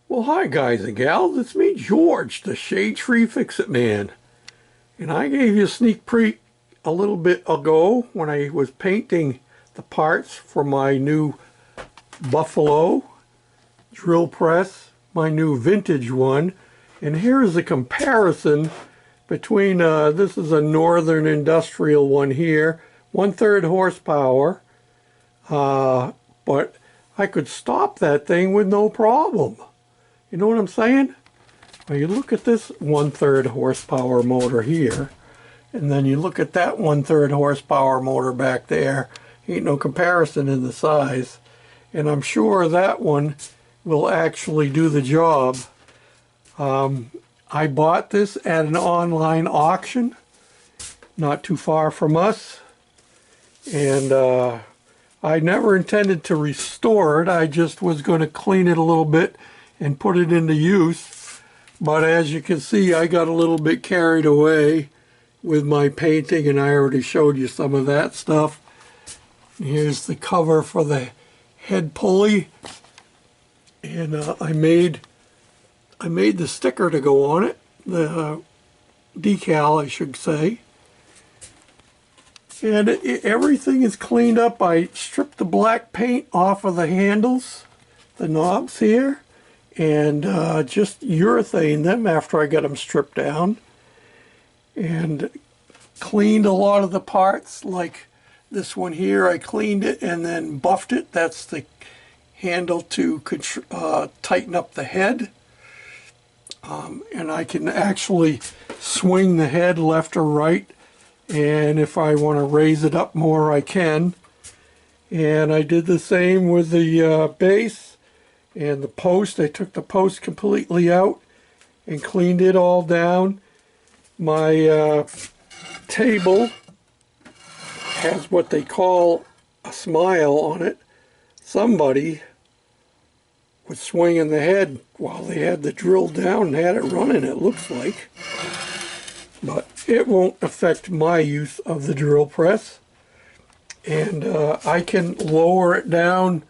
Well, hi guys and gals, it's me, George, the Shade Tree Fix-It Man. And I gave you a sneak peek a little bit ago when I was painting the parts for my new Buffalo drill press, my new vintage one. And here's a comparison between, this is a Northern Industrial one here, 1/3 horsepower, but I could stop that thing with no problem. You know what I'm saying? Well, you look at this 1/3 horsepower motor here, and then you look at that 1/3 horsepower motor back there. Ain't no comparison in the size. And I'm sure that one will actually do the job. I bought this at an online auction not too far from us. And I never intended to restore it. I just was going to clean it a little bit and put it into use. But as you can see, I got a little bit carried away with my painting, and I already showed you some of that stuff. Here's the cover for the head pulley, and I made the sticker to go on it, the decal I should say. And everything is cleaned up. I stripped the black paint off of the handles, the knobs here, and just urethane them after I got them stripped down, and cleaned a lot of the parts. Like this one here, I cleaned it and then buffed it. That's the handle to tighten up the head, and I can actually swing the head left or right, and if I want to raise it up more I can. And I did the same with the base and the post. I took the post completely out and cleaned it all down. My table has what they call a smile on it. Somebody was swinging the head while they had the drill down and had it running, it looks like. But it won't affect my use of the drill press. And I can lower it down,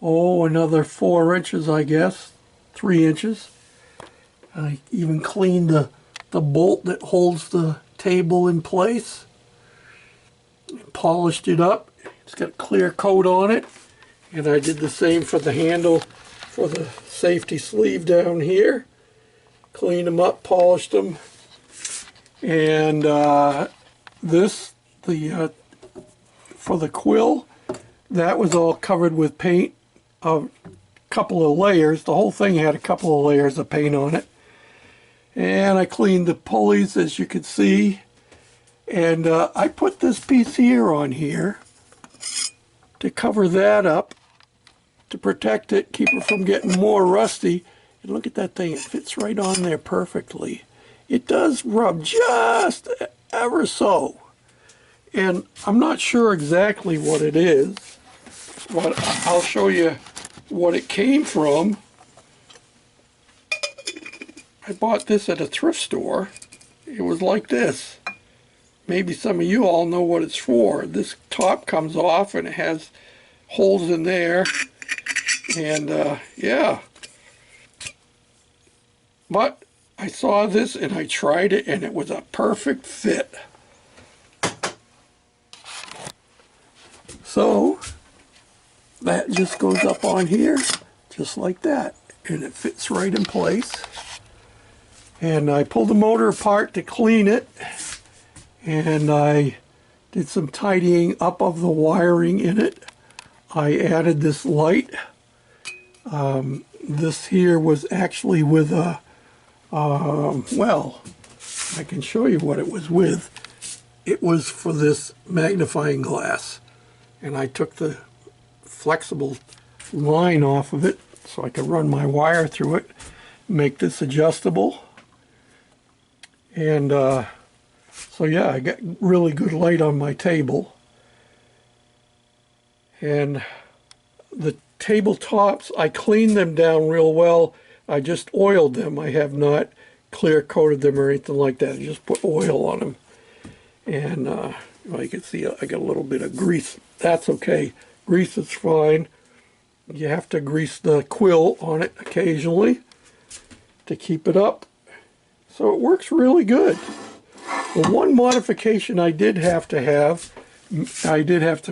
another 4 inches, I guess, 3 inches. I even cleaned the bolt that holds the table in place. Polished it up. It's got a clear coat on it. And I did the same for the handle for the safety sleeve down here. Cleaned them up, polished them. And for the quill, that was all covered with paint, a couple of layers. The whole thing had a couple of layers of paint on it. And I cleaned the pulleys, as you can see. And I put this piece here on here to cover that up, to protect it, keep it from getting more rusty. And look at that thing, it fits right on there perfectly. It does rub just ever so. And I'm not sure exactly what it is, but I'll show you what it came from. I bought this at a thrift store. It was like this. Maybe some of you all know what it's for. This top comes off and it has holes in there. And yeah. But I saw this and I tried it and it was a perfect fit. So that just goes up on here just like that, and it fits right in place. And I pulled the motor apart to clean it, and I did some tidying up of the wiring in it. I added this light. This here was actually with a well, I can show you what it was with. It was for this magnifying glass, and I took the flexible line off of it so I could run my wire through it, make this adjustable. And so yeah, I got really good light on my table. And the tabletops, I cleaned them down real well. I just oiled them. I have not clear coated them or anything like that. I just put oil on them. And well, you can see I got a little bit of grease. That's okay. Grease is fine. You have to grease the quill on it occasionally to keep it up. So it works really good. The one modification I did have to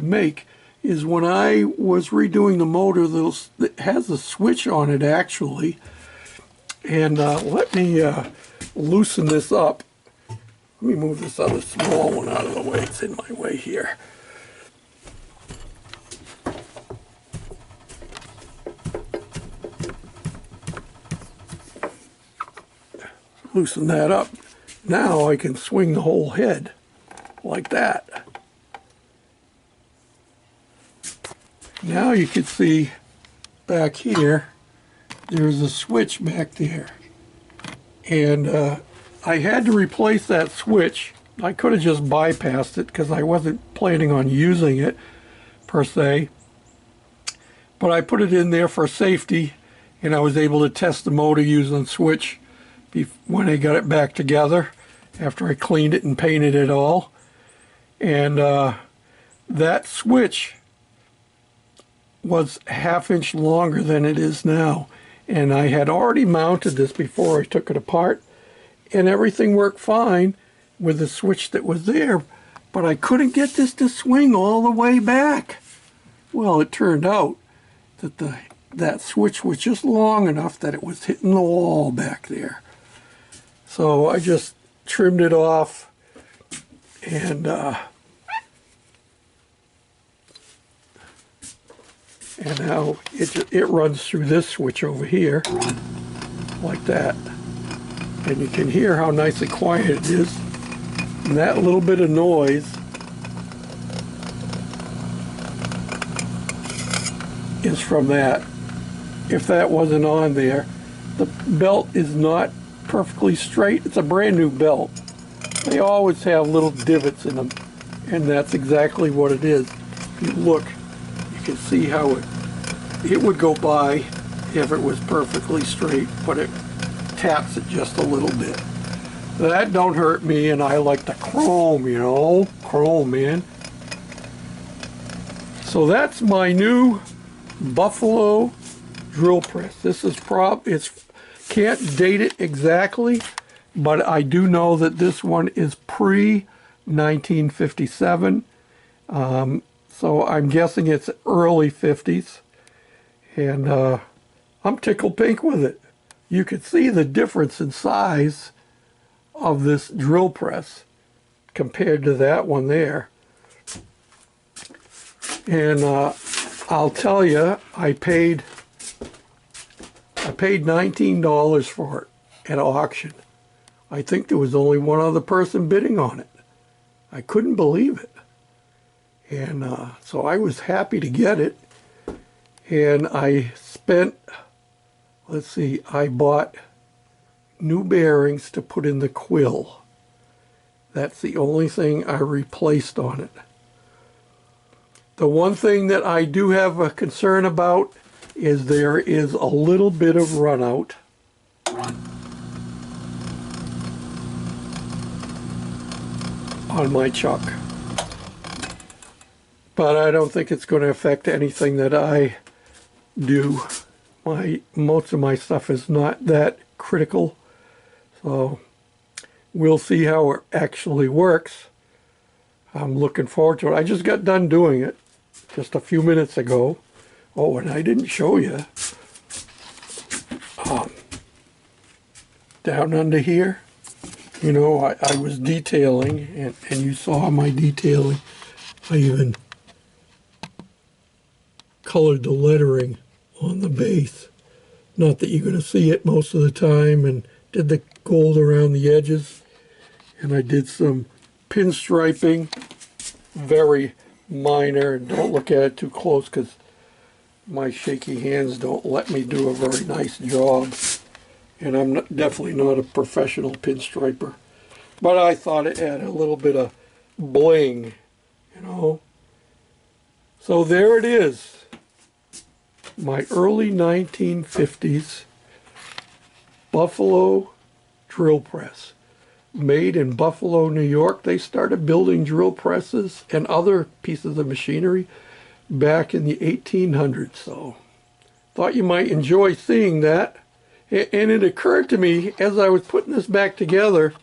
make, is when I was redoing the motor, it has a switch on it actually. And let me loosen this up. Let me move this other small one out of the way. It's in my way here. Loosen that up. Now I can swing the whole head like that. Now you can see back here, there's a switch back there. And I had to replace that switch. I could have just bypassed it because I wasn't planning on using it per se. But I put it in there for safety, and I was able to test the motor using the switch when I got it back together after I cleaned it and painted it all. And that switch was ½ inch longer than it is now. And I had already mounted this before I took it apart, and everything worked fine with the switch that was there, but I couldn't get this to swing all the way back. Well, it turned out that that switch was just long enough that it was hitting the wall back there. So I just trimmed it off, and now it runs through this switch over here, like that. And you can hear how nice and quiet it is. And that little bit of noise is from that. If that wasn't on there, the belt is not perfectly straight. It's a brand new belt. They always have little divots in them, and that's exactly what it is. If you look, you can see how it would go by if it was perfectly straight, but it taps it just a little bit. That don't hurt me, and I like the chrome, you know, chrome, man. So that's my new Buffalo drill press. This is can't date it exactly, but I do know that this one is pre-1957. So I'm guessing it's early 50s. And I'm tickled pink with it. You can see the difference in size of this drill press compared to that one there. And I'll tell you, I paid $19 for it at auction. I think there was only one other person bidding on it. I couldn't believe it. And so I was happy to get it. And I spent, let's see, I bought new bearings to put in the quill. That's the only thing I replaced on it. The one thing that I do have a concern about is there is a little bit of run out on my chuck. But I don't think it's going to affect anything that I do. Most of my stuff is not that critical, so we'll see how it actually works. I'm looking forward to it. I just got done doing it just a few minutes ago. Oh, and I didn't show you down under here, you know, I was detailing, and you saw my detailing. I even colored the lettering on the base. Not that you're going to see it most of the time, and did the gold around the edges. And I did some pinstriping, very minor. Don't look at it too close because my shaky hands don't let me do a very nice job. And I'm definitely not a professional pinstriper. But I thought it had a little bit of bling, you know. So there it is. My early 1950s Buffalo drill press. Made in Buffalo, New York. They started building drill presses and other pieces of machinery back in the 1800s. So thought you might enjoy seeing that. And it occurred to me as I was putting this back together,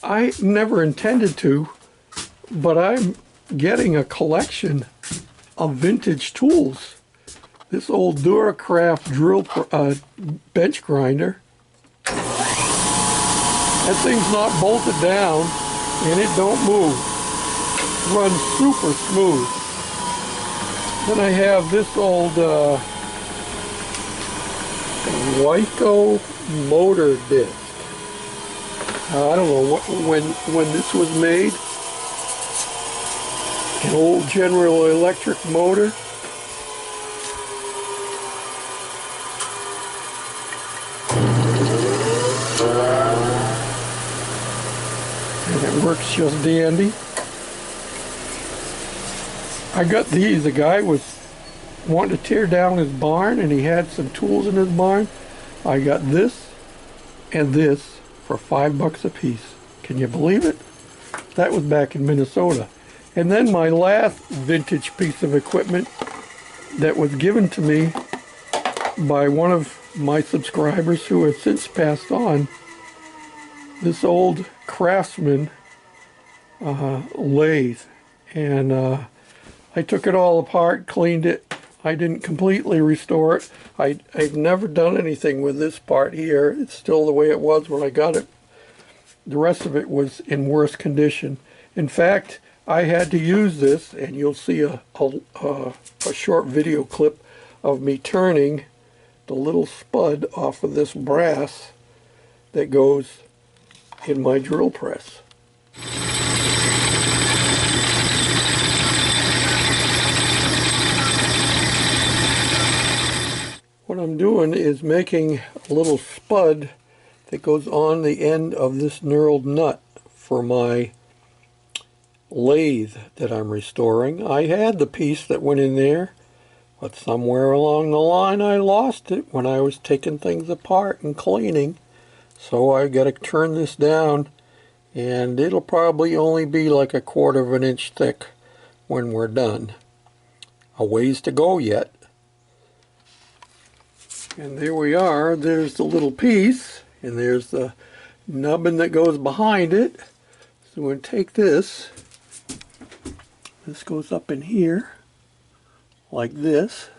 I never intended to, but I'm getting a collection of vintage tools. This old Duracraft drill bench grinder. That thing's not bolted down and it don't move. It runs super smooth. Then I have this old Wico motor disc. I don't know when this was made. An old General Electric motor. And it works just dandy. I got these. A guy was wanting to tear down his barn and he had some tools in his barn. I got this and this for $5 a piece. Can you believe it? That was back in Minnesota. And then my last vintage piece of equipment that was given to me by one of my subscribers who has since passed on, this old Craftsman lathe. And I took it all apart, cleaned it. I didn't completely restore it. I've never done anything with this part here. It's still the way it was when I got it. The rest of it was in worse condition. In fact, I had to use this, and you'll see a short video clip of me turning the little spud off of this brass that goes in my drill press. What I'm doing is making a little spud that goes on the end of this knurled nut for my lathe that I'm restoring. I had the piece that went in there, but somewhere along the line I lost it when I was taking things apart and cleaning. So I got to turn this down, and it'll probably only be like 1/4 of an inch thick when we're done. A ways to go yet. And there we are. There's the little piece, and there's the nubbin that goes behind it. So we're going to take this. This goes up in here, like this.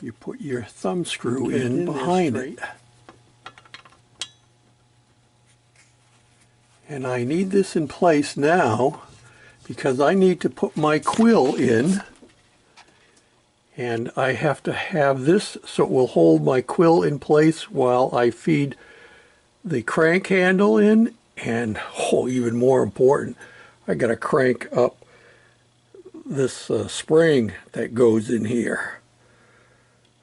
You put your thumb screw in behind it. And I need this in place now because I need to put my quill in. And I have to have this so it will hold my quill in place while I feed the crank handle in. And, oh, even more important, I got to crank up this spring that goes in here.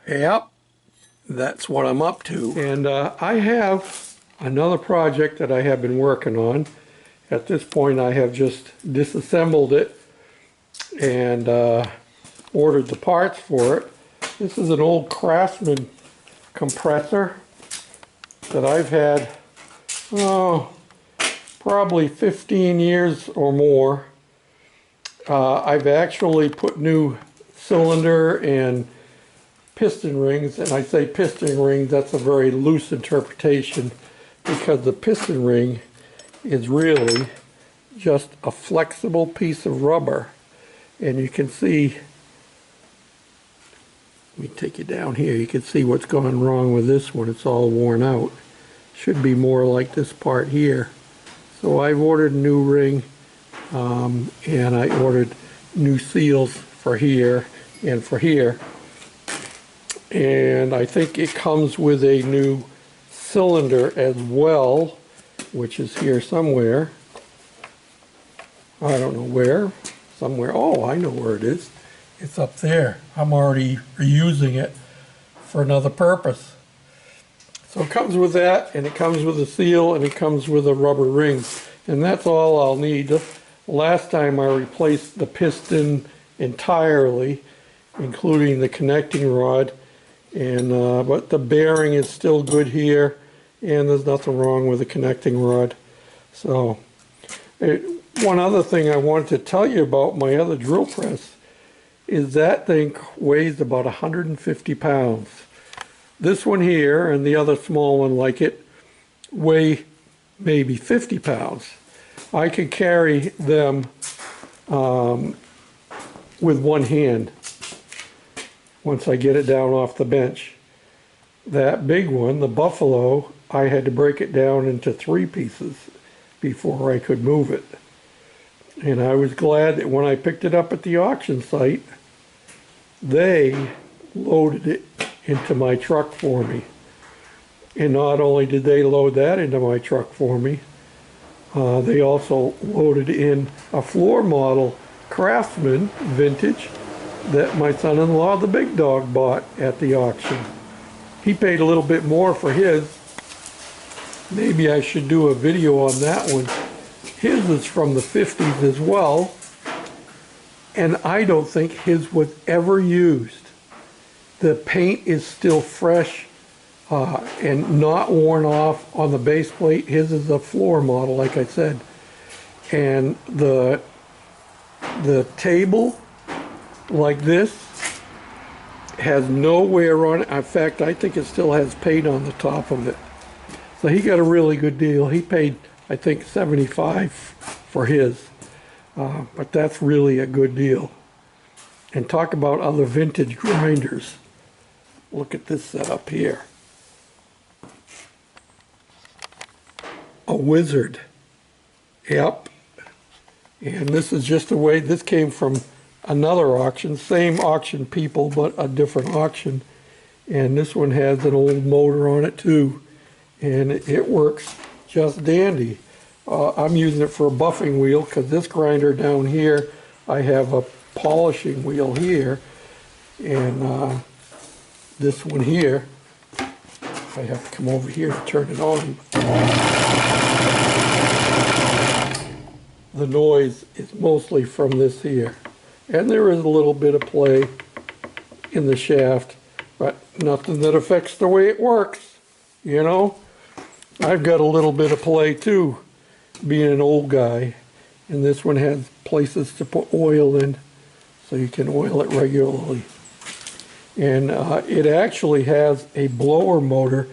Yep, that's what I'm up to. And I have another project that I have been working on. At this point I have just disassembled it and ordered the parts for it. This is an old Craftsman compressor that I've had, probably 15 years or more. I've actually put new cylinder and piston rings, and I say piston rings, that's a very loose interpretation because the piston ring is really just a flexible piece of rubber. And you can see, let me take you down here, you can see what's gone wrong with this one. It's all worn out. Should be more like this part here. So I've ordered a new ring, and I ordered new seals for here and for here. And I think it comes with a new cylinder as well, which is here somewhere. I don't know where. Somewhere. Oh, I know where it is. It's up there. I'm already reusing it for another purpose. So it comes with that, and it comes with a seal, and it comes with a rubber ring. And that's all I'll need. Last time I replaced the piston entirely, including the connecting rod. And but the bearing is still good here, and there's nothing wrong with the connecting rod. So one other thing I wanted to tell you about my other drill press is that thing weighs about 150 pounds. This one here and the other small one like it weigh maybe 50 pounds. I can carry them with one hand once I get it down off the bench. That big one, the Buffalo, I had to break it down into 3 pieces before I could move it. And I was glad that when I picked it up at the auction site, they loaded it into my truck for me. And not only did they load that into my truck for me, they also loaded in a floor model Craftsman vintage that my son-in-law, the big dog, bought at the auction. He paid a little bit more for his. Maybe I should do a video on that one. His is from the 50s as well, and I don't think his was ever used. The paint is still fresh and not worn off on the base plate. His is a floor model, like I said. And the table, like this, has no wear on it. In fact, I think it still has paint on the top of it. So he got a really good deal. He paid, I think, $75 for his. But that's really a good deal. And talk about other vintage grinders. Look at this setup here. A Wizard. Yep. And this is just the way, this came from another auction, same auction people, but a different auction. And this one has an old motor on it too. And it works just dandy. I'm using it for a buffing wheel because this grinder down here, I have a polishing wheel here. And this one here, I have to come over here to turn it on. The noise is mostly from this here. And there is a little bit of play in the shaft, but nothing that affects the way it works, you know? I've got a little bit of play too, being an old guy. And this one has places to put oil in, so you can oil it regularly. And it actually has a blower motor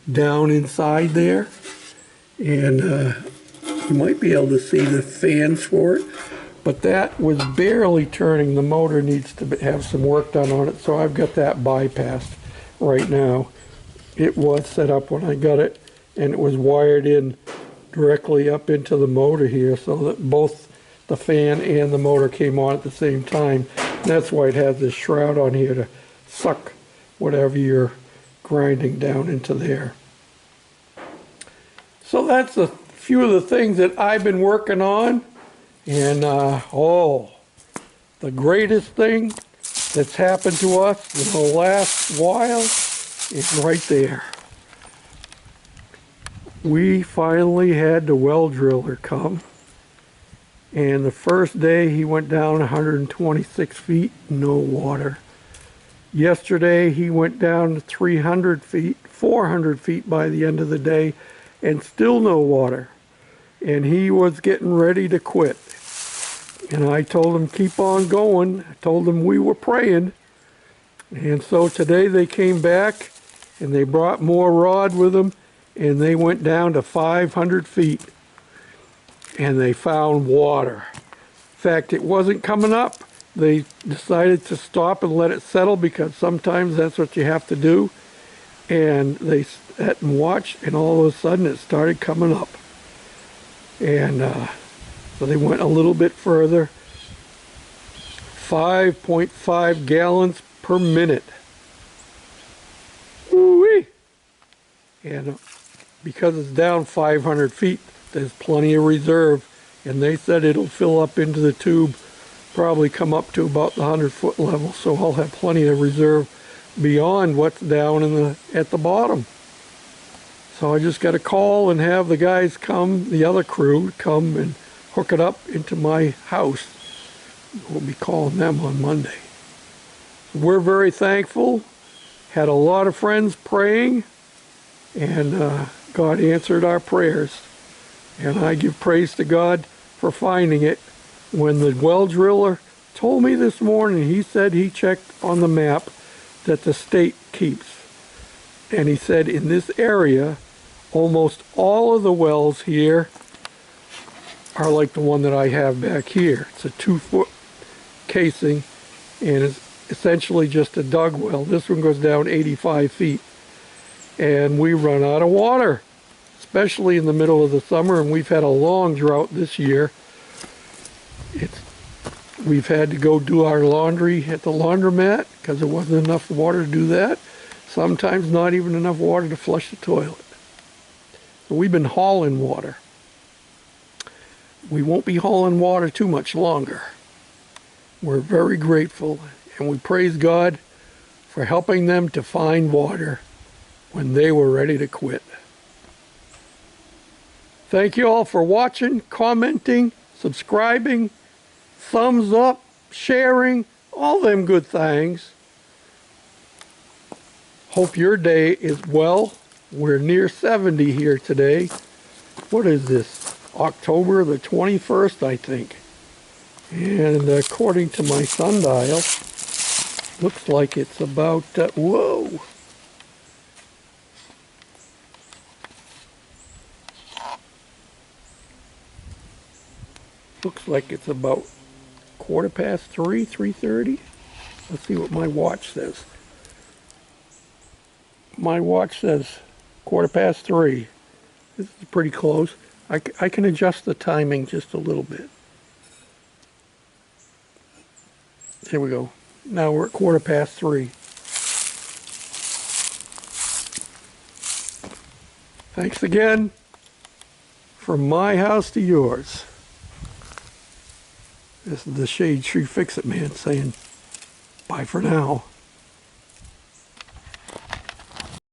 down inside there. And you might be able to see the fans for it. But that was barely turning. The motor needs to have some work done on it, so I've got that bypassed right now. It was set up when I got it, and it was wired in directly up into the motor here so that both the fan and the motor came on at the same time. And that's why it has this shroud on here to suck whatever you're grinding down into there. So that's a few of the things that I've been working on. And the greatest thing that's happened to us in the last while is right there. We finally had the well driller come, and the first day he went down 126 feet, no water. Yesterday he went down to 300 feet, 400 feet by the end of the day, and still no water. And he was getting ready to quit. And I told him, keep on going. I told him we were praying. And so today they came back and they brought more rod with them, and they went down to 500 feet and they found water. In fact, it wasn't coming up. They decided to stop and let it settle because sometimes that's what you have to do. And they sat and watched, and all of a sudden it started coming up. And so they went a little bit further. 5.5 gallons per minute. Woo-wee! And because it's down 500 feet, there's plenty of reserve. And they said it'll fill up into the tube, probably come up to about the 100-foot level. So I'll have plenty of reserve beyond what's down in at the bottom. So I just got to call and have the guys come, the other crew, come and hook it up into my house. We'll be calling them on Monday. We're very thankful. Had a lot of friends praying, and God answered our prayers. And I give praise to God for finding it. When the well driller told me this morning, he said he checked on the map that the state keeps. And he said in this area, almost all of the wells here are like the one that I have back here. It's a 2-foot casing and it's essentially just a dug well. This one goes down 85 feet. And we run out of water, especially in the middle of the summer, and we've had a long drought this year. We've had to go do our laundry at the laundromat because there wasn't enough water to do that. Sometimes not even enough water to flush the toilet. So we've been hauling water. We won't be hauling water too much longer. We're very grateful, and we praise God for helping them to find water when they were ready to quit. Thank you all for watching, commenting, subscribing, thumbs up, sharing, all them good things. Hope your day is well. We're near 70 here today. What is this? October the 21st, I think. And according to my sundial, looks like it's about, whoa. Looks like it's about 3:15, 3:30. Let's see what my watch says. My watch says 3:15. This is pretty close. I can adjust the timing just a little bit. Here we go. Now we're at 3:15. Thanks again. From my house to yours. This is the Shade Tree Fix-It Man saying bye for now.